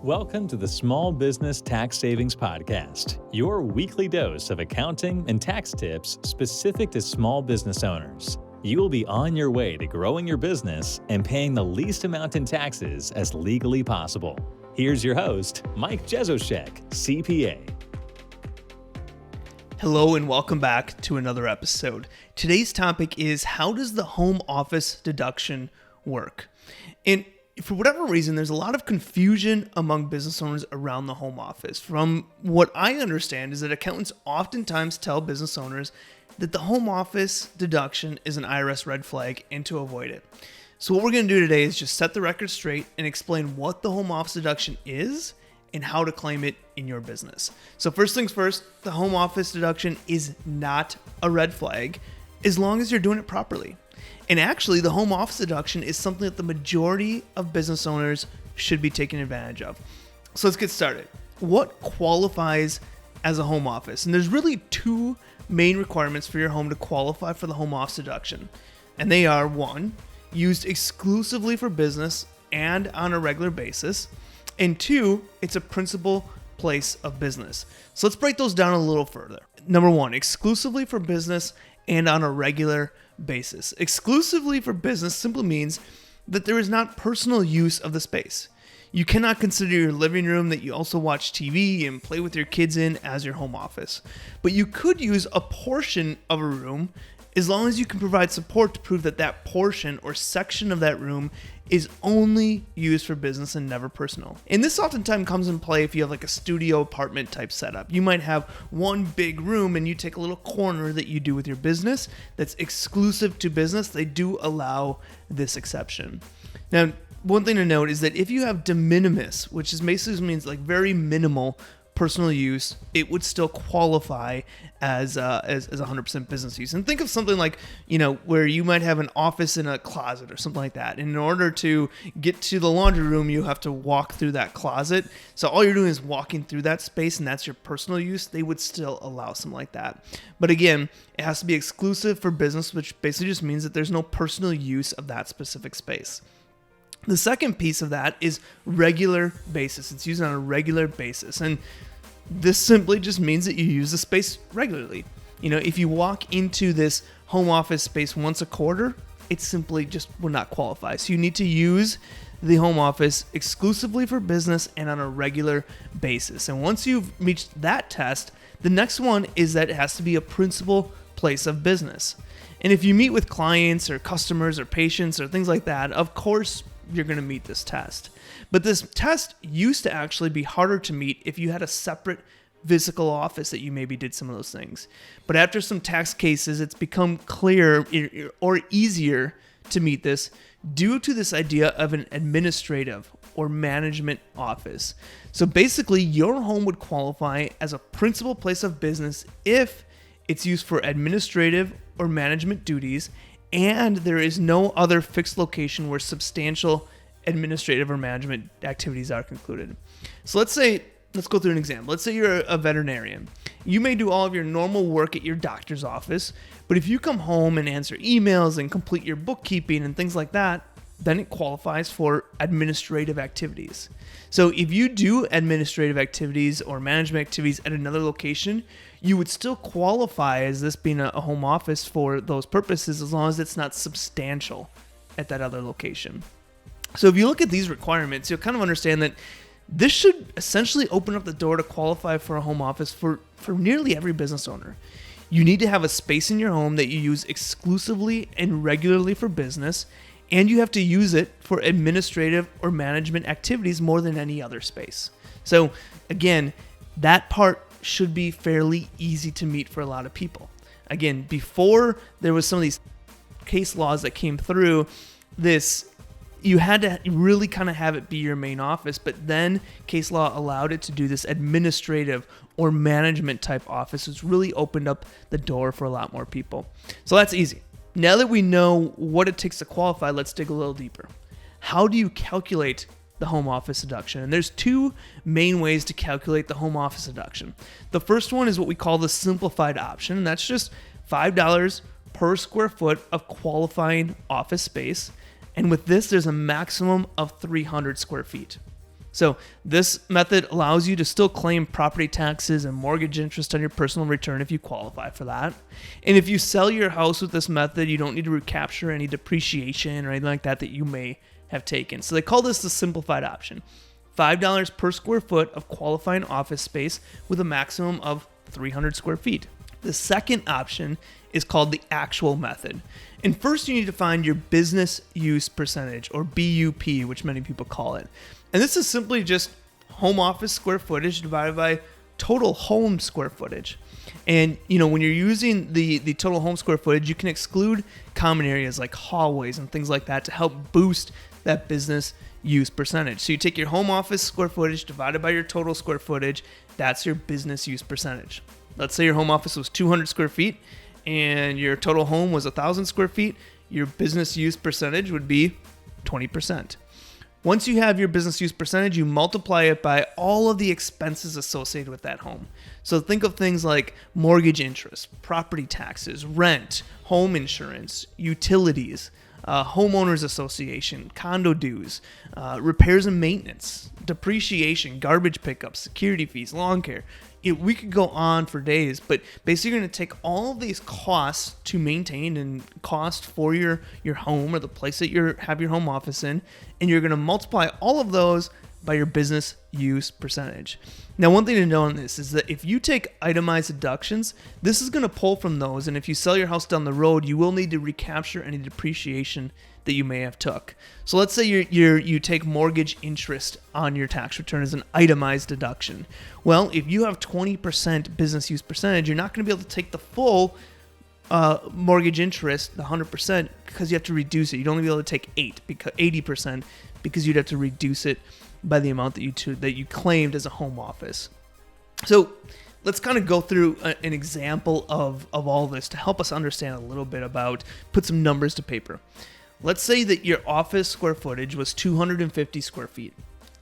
Welcome to the Small Business Tax Savings Podcast, your weekly dose of accounting and tax tips specific to small business owners. You will be on your way to growing your business and paying the least amount in taxes as legally possible. Here's your host, Mike Jesowshek, CPA. Hello and welcome back to another episode. Today's topic is, how does the home office deduction work? And for whatever reason, there's a lot of confusion among business owners around the home office. From what I understand is that accountants oftentimes tell business owners that the home office deduction is an IRS red flag and to avoid it. So what we're going to do today is just set the record straight and explain what the home office deduction is and how to claim it in your business. So first things first, the home office deduction is not a red flag as long as you're doing it properly. And actually, the home office deduction is something that the majority of business owners should be taking advantage of. So let's get started. What qualifies as a home office? And there's really two main requirements for your home to qualify for the home office deduction. And they are, one, used exclusively for business and on a regular basis. And two, it's a principal place of business. So let's break those down a little further. Number one, exclusively for business and on a regular basis. Exclusively for business simply means that there is not personal use of the space. You cannot consider your living room that you also watch TV and play with your kids in as your home office. But you could use a portion of a room as long as you can provide support to prove that that portion or section of that room is only used for business and never personal. And this oftentimes comes in play if you have like a studio apartment type setup. You might have one big room and you take a little corner that you do with your business that's exclusive to business. They do allow this exception. Now, one thing to note is that if you have de minimis, which is basically means like very minimal personal use, it would still qualify as 100% business use. And think of something like, where you might have an office in a closet or something like that. And in order to get to the laundry room, you have to walk through that closet. So all you're doing is walking through that space, and that's your personal use. They would still allow something like that. But again, it has to be exclusive for business, which basically just means that there's no personal use of that specific space. The second piece of that is regular basis. It's used on a regular basis. And this simply just means that you use the space regularly. If you walk into this home office space once a quarter, it simply just will not qualify. So you need to use the home office exclusively for business and on a regular basis. And once you've reached that test, the next one is that it has to be a principal place of business. And if you meet with clients or customers or patients or things like that, of course, you're going to meet this test. But this test used to actually be harder to meet if you had a separate physical office that you maybe did some of those things. But after some tax cases, it's become clear or easier to meet this due to this idea of an administrative or management office. So basically, your home would qualify as a principal place of business if it's used for administrative or management duties and there is no other fixed location where substantial administrative or management activities are concluded. So let's go through an example. Let's say you're a veterinarian. You may do all of your normal work at your doctor's office, but if you come home and answer emails and complete your bookkeeping and things like that, then it qualifies for administrative activities. So if you do administrative activities or management activities at another location, you would still qualify as this being a home office for those purposes as long as it's not substantial at that other location. So if you look at these requirements, you'll kind of understand that this should essentially open up the door to qualify for a home office for nearly every business owner. You need to have a space in your home that you use exclusively and regularly for business, and you have to use it for administrative or management activities more than any other space. So again, that part should be fairly easy to meet for a lot of people. Again, before there was some of these case laws that came through, you had to really kind of have it be your main office, but then case law allowed it to do this administrative or management type office, which really opened up the door for a lot more people. So that's easy. Now that we know what it takes to qualify, let's dig a little deeper. How do you calculate the home office deduction? And there's two main ways to calculate the home office deduction. The first one is what we call the simplified option, and that's just $5 per square foot of qualifying office space. And with this, there's a maximum of 300 square feet. So this method allows you to still claim property taxes and mortgage interest on your personal return if you qualify for that. And if you sell your house with this method, you don't need to recapture any depreciation or anything like that you may have taken. So they call this the simplified option. $5 per square foot of qualifying office space with a maximum of 300 square feet. The second option is called the actual method. And first you need to find your business use percentage, or BUP, which many people call it. And this is simply just home office square footage divided by total home square footage. And when you're using the total home square footage, you can exclude common areas like hallways and things like that to help boost that business use percentage. So you take your home office square footage divided by your total square footage, that's your business use percentage. Let's say your home office was 200 square feet and your total home was 1,000 square feet, your business use percentage would be 20%. Once you have your business use percentage, you multiply it by all of the expenses associated with that home. So think of things like mortgage interest, property taxes, rent, home insurance, utilities, homeowners association, condo dues, repairs and maintenance, depreciation, garbage pickup, security fees, lawn care. We could go on for days, but basically you're going to take all of these costs to maintain and cost for your home or the place that you have your home office in, and you're going to multiply all of those by your business use percentage. Now, one thing to know on this is that if you take itemized deductions, this is going to pull from those, and if you sell your house down the road, you will need to recapture any depreciation that you may have took. So let's say you take mortgage interest on your tax return as an itemized deduction. Well, if you have 20% business use percentage, you're not going to be able to take the full mortgage interest, the 100%, because you have to reduce it. You'd only be able to take 80% because you'd have to reduce it by the amount that you claimed as a home office. So let's kind of go through an example of all this to help us understand a little bit about, put some numbers to paper. Let's say that your office square footage was 250 square feet.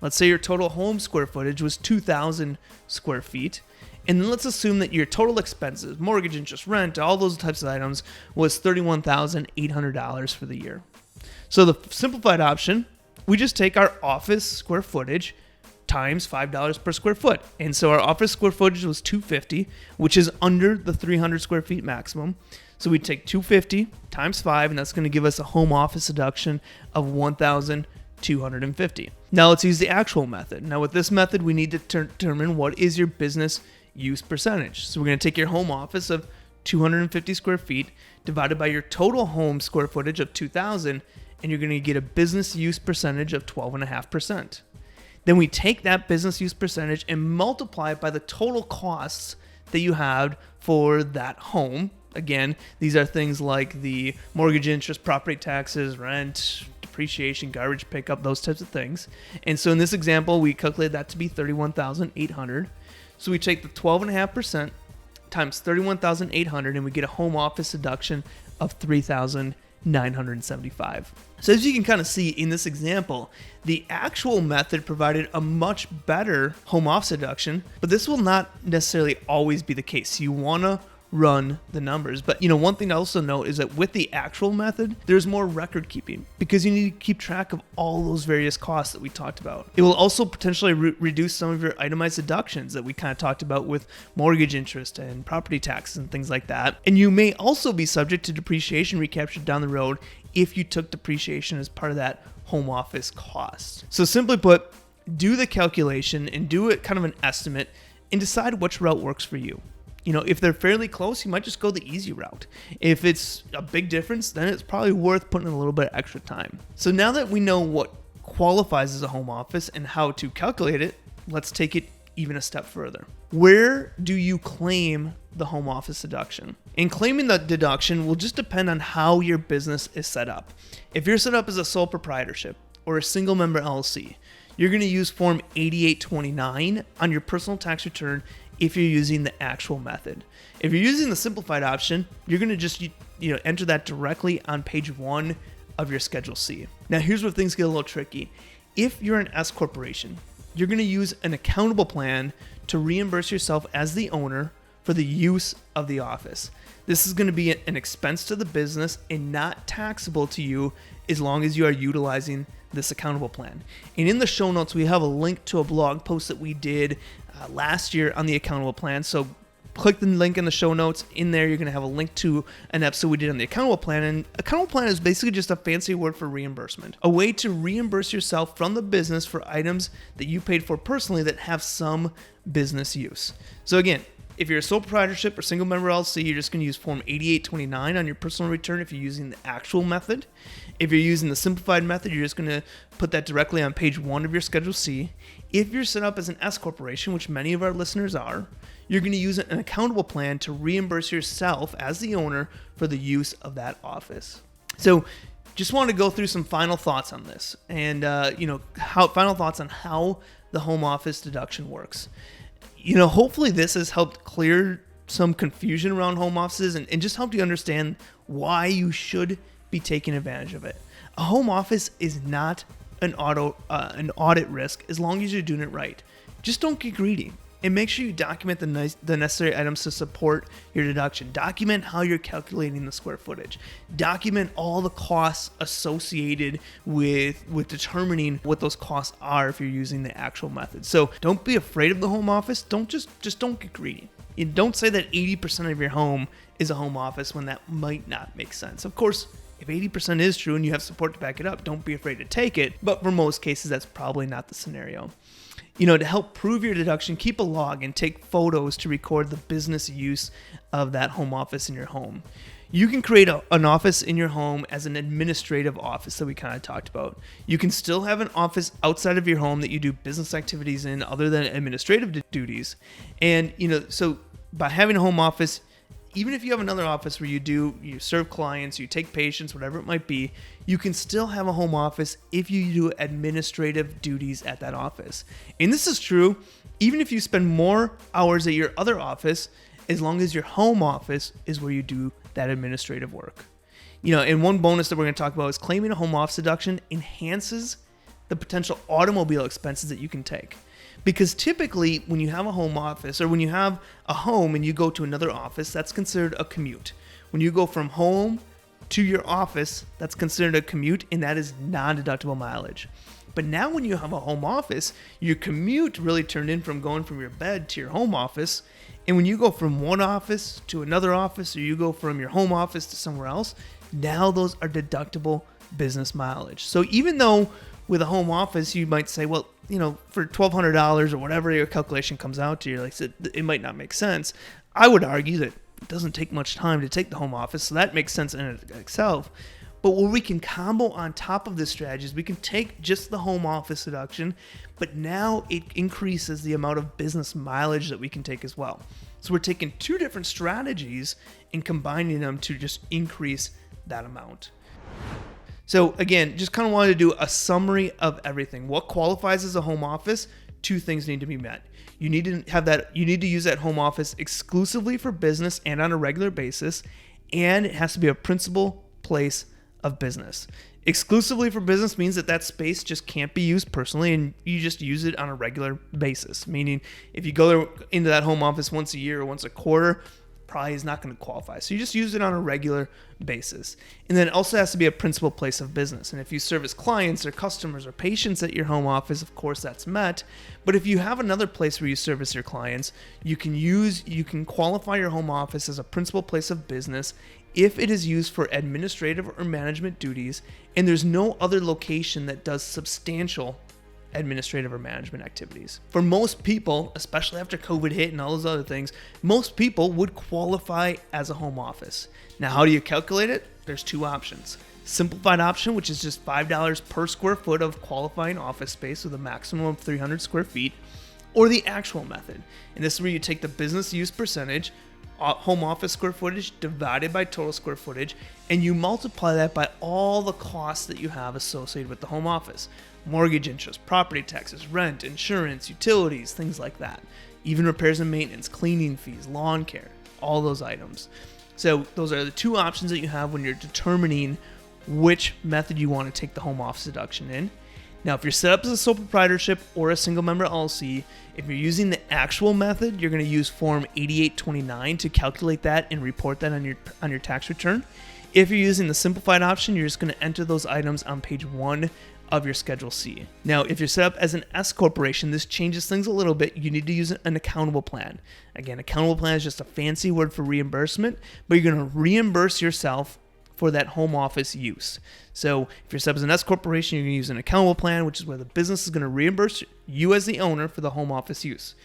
Let's say your total home square footage was 2,000 square feet. And then let's assume that your total expenses, mortgage interest, rent, all those types of items, was $31,800 for the year. So the simplified option, we just take our office square footage times $5 per square foot. And so our office square footage was 250, which is under the 300 square feet maximum. So we take 250 times 5, and that's going to give us a home office deduction of $1,250. Now let's use the actual method. Now with this method, we need to determine what is your business use percentage. So we're going to take your home office of 250 square feet divided by your total home square footage of 2,000, and you're going to get a business use percentage of 12.5%. Then we take that business use percentage and multiply it by the total costs that you had for that home. Again, these are things like the mortgage interest, property taxes, rent, depreciation, garbage pickup, those types of things. And so in this example, we calculate that to be $31,800. So we take the 12.5% times $31,800, and we get a home office deduction of $3,975. So as you can kind of see in this example, the actual method provided a much better home office deduction, but this will not necessarily always be the case. You want to run the numbers. But one thing to also note is that with the actual method, there's more record keeping because you need to keep track of all those various costs that we talked about. It will also potentially reduce some of your itemized deductions that we kind of talked about with mortgage interest and property taxes and things like that. And you may also be subject to depreciation recapture down the road if you took depreciation as part of that home office cost. So simply put, do the calculation and do it kind of an estimate and decide which route works for you. If they're fairly close, you might just go the easy route. If it's a big difference, then it's probably worth putting in a little bit of extra time. So now that we know what qualifies as a home office and how to calculate it, let's take it even a step further. Where do you claim the home office deduction? And claiming the deduction will just depend on how your business is set up. If you're set up as a sole proprietorship or a single member LLC, you're going to use Form 8829 on your personal tax return if you're using the actual method. If you're using the simplified option, you're going to just enter that directly on page 1 of your Schedule C. Now here's where things get a little tricky. If you're an S corporation, you're going to use an accountable plan to reimburse yourself as the owner for the use of the office. This is going to be an expense to the business and not taxable to you as long as you are utilizing this accountable plan. And in the show notes, we have a link to a blog post that we did last year on the accountable plan. So click the link in the show notes. In there, you're going to have a link to an episode we did on the accountable plan. And accountable plan is basically just a fancy word for reimbursement, a way to reimburse yourself from the business for items that you paid for personally that have some business use. So again, if you're a sole proprietorship or single member LLC, you're just going to use Form 8829 on your personal return if you're using the actual method. If you're using the simplified method, you're just going to put that directly on page 1 of your Schedule C. If you're set up as an S corporation, which many of our listeners are, you're going to use an accountable plan to reimburse yourself as the owner for the use of that office. So just want to go through some final thoughts on this and, final thoughts on how the home office deduction works. Hopefully this has helped clear some confusion around home offices and just helped you understand why you should be taking advantage of it. A home office is not an audit risk as long as you're doing it right. Just don't get greedy and make sure you document the necessary items to support your deduction. Document how you're calculating the square footage. Document all the costs associated with determining what those costs are if you're using the actual method. So don't be afraid of the home office. Don't get greedy. You don't say that 80% of your home is a home office when that might not make sense. Of course, if 80% is true and you have support to back it up, don't be afraid to take it. But for most cases, that's probably not the scenario. To help prove your deduction, keep a log and take photos to record the business use of that home office in your home. You can create an office in your home as an administrative office that we kind of talked about. You can still have an office outside of your home that you do business activities in other than administrative duties. And, so by having a home office, even if you have another office where you serve clients, you take patients, whatever it might be, you can still have a home office if you do administrative duties at that office. And this is true even if you spend more hours at your other office, as long as your home office is where you do that administrative work. And one bonus that we're going to talk about is claiming a home office deduction enhances the potential automobile expenses that you can take. Because typically when you have a home office or when you have a home and you go to another office, that's considered a commute. When you go from home to your office, that's considered a commute and that is non-deductible mileage. But now when you have a home office, your commute really turned in from going from your bed to your home office. And when you go from one office to another office or you go from your home office to somewhere else, now those are deductible business mileage. So even though with a home office, you might say, well, for $1,200 or whatever your calculation comes out to, like it might not make sense. I would argue that it doesn't take much time to take the home office, so that makes sense in itself. But what we can combo on top of this strategy is we can take just the home office deduction, but now it increases the amount of business mileage that we can take as well. So we're taking two different strategies and combining them to just increase that amount. So again, just kind of wanted to do a summary of everything. What qualifies as a home office? Two things need to be met. You need to use that home office exclusively for business and on a regular basis, and it has to be a principal place of business. Exclusively for business means that space just can't be used personally and you just use it on a regular basis. Meaning if you go into that home office once a year or once a quarter, probably is not going to qualify. So you just use it on a regular basis. And then it also has to be a principal place of business. And if you service clients or customers or patients at your home office, of course that's met. But if you have another place where you service your clients, you can qualify your home office as a principal place of business if it is used for administrative or management duties and there's no other location that does substantial administrative or management activities. For most people, especially after COVID hit and all those other things, most people would qualify as a home office. Now, how do you calculate it? There's two options. Simplified option, which is just $5 per square foot of qualifying office space with a maximum of 300 square feet, or the actual method. And this is where you take the business use percentage, home office square footage divided by total square footage, and you multiply that by all the costs that you have associated with the home office. Mortgage interest, property taxes, rent, insurance, utilities, things like that. Even repairs and maintenance, cleaning fees, lawn care, all those items. So those are the two options that you have when you're determining which method you want to take the home office deduction in. Now, if you're set up as a sole proprietorship or a single member LLC, if you're using the actual method, you're going to use Form 8829 to calculate that and report that on your tax return. If you're using the simplified option, you're just going to enter those items on page 1 of your Schedule C. Now, if you're set up as an S corporation, this changes things a little bit. You need to use an accountable plan. Again, accountable plan is just a fancy word for reimbursement, but you're going to reimburse yourself for that home office use. So if you're set up as an S corporation, you're going to use an accountable plan, which is where the business is going to reimburse you as the owner for the home office use.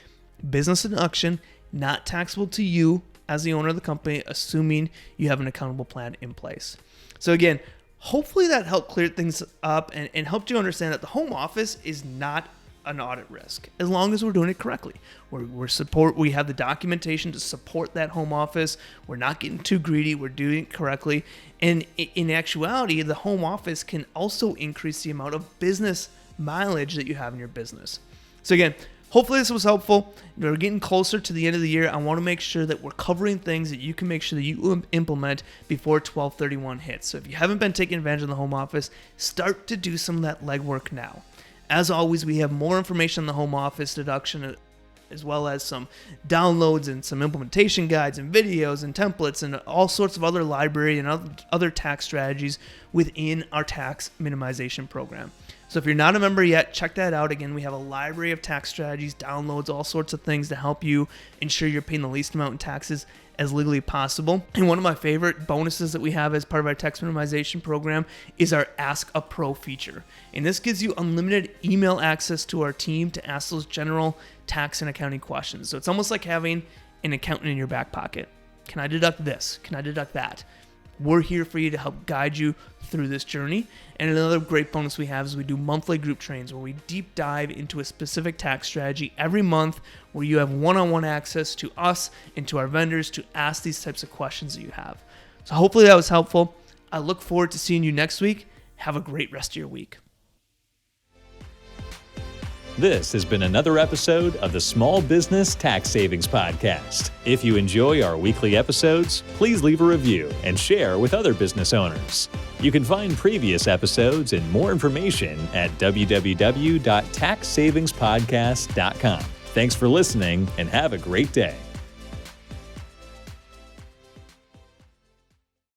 Business deduction, not taxable to you as the owner of the company, assuming you have an accountable plan in place. So again, hopefully that helped clear things up and helped you understand that the home office is not an audit risk as long as we're doing it correctly. We have the documentation to support that home office. We're not getting too greedy. We're doing it correctly. And in actuality, the home office can also increase the amount of business mileage that you have in your business. So again, hopefully this was helpful. We're getting closer to the end of the year. I want to make sure that we're covering things that you can make sure that you implement before 12/31 hits. So if you haven't been taking advantage of the home office, start to do some of that legwork now. As always, we have more information on the home office deduction, as well as some downloads and some implementation guides and videos and templates and all sorts of other library and other tax strategies within our tax minimization program. So if you're not a member yet, check that out. Again, we have a library of tax strategies, downloads, all sorts of things to help you ensure you're paying the least amount in taxes as legally possible. And one of my favorite bonuses that we have as part of our tax minimization program is our Ask a Pro feature. And this gives you unlimited email access to our team to ask those general tax and accounting questions. So it's almost like having an accountant in your back pocket. Can I deduct this? Can I deduct that? We're here for you to help guide you through this journey. And another great bonus we have is we do monthly group trainings where we deep dive into a specific tax strategy every month, where you have one-on-one access to us and to our vendors to ask these types of questions that you have. So hopefully that was helpful. I look forward to seeing you next week. Have a great rest of your week. This has been another episode of the Small Business Tax Savings Podcast. If you enjoy our weekly episodes, please leave a review and share with other business owners. You can find previous episodes and more information at www.taxsavingspodcast.com. Thanks for listening and have a great day.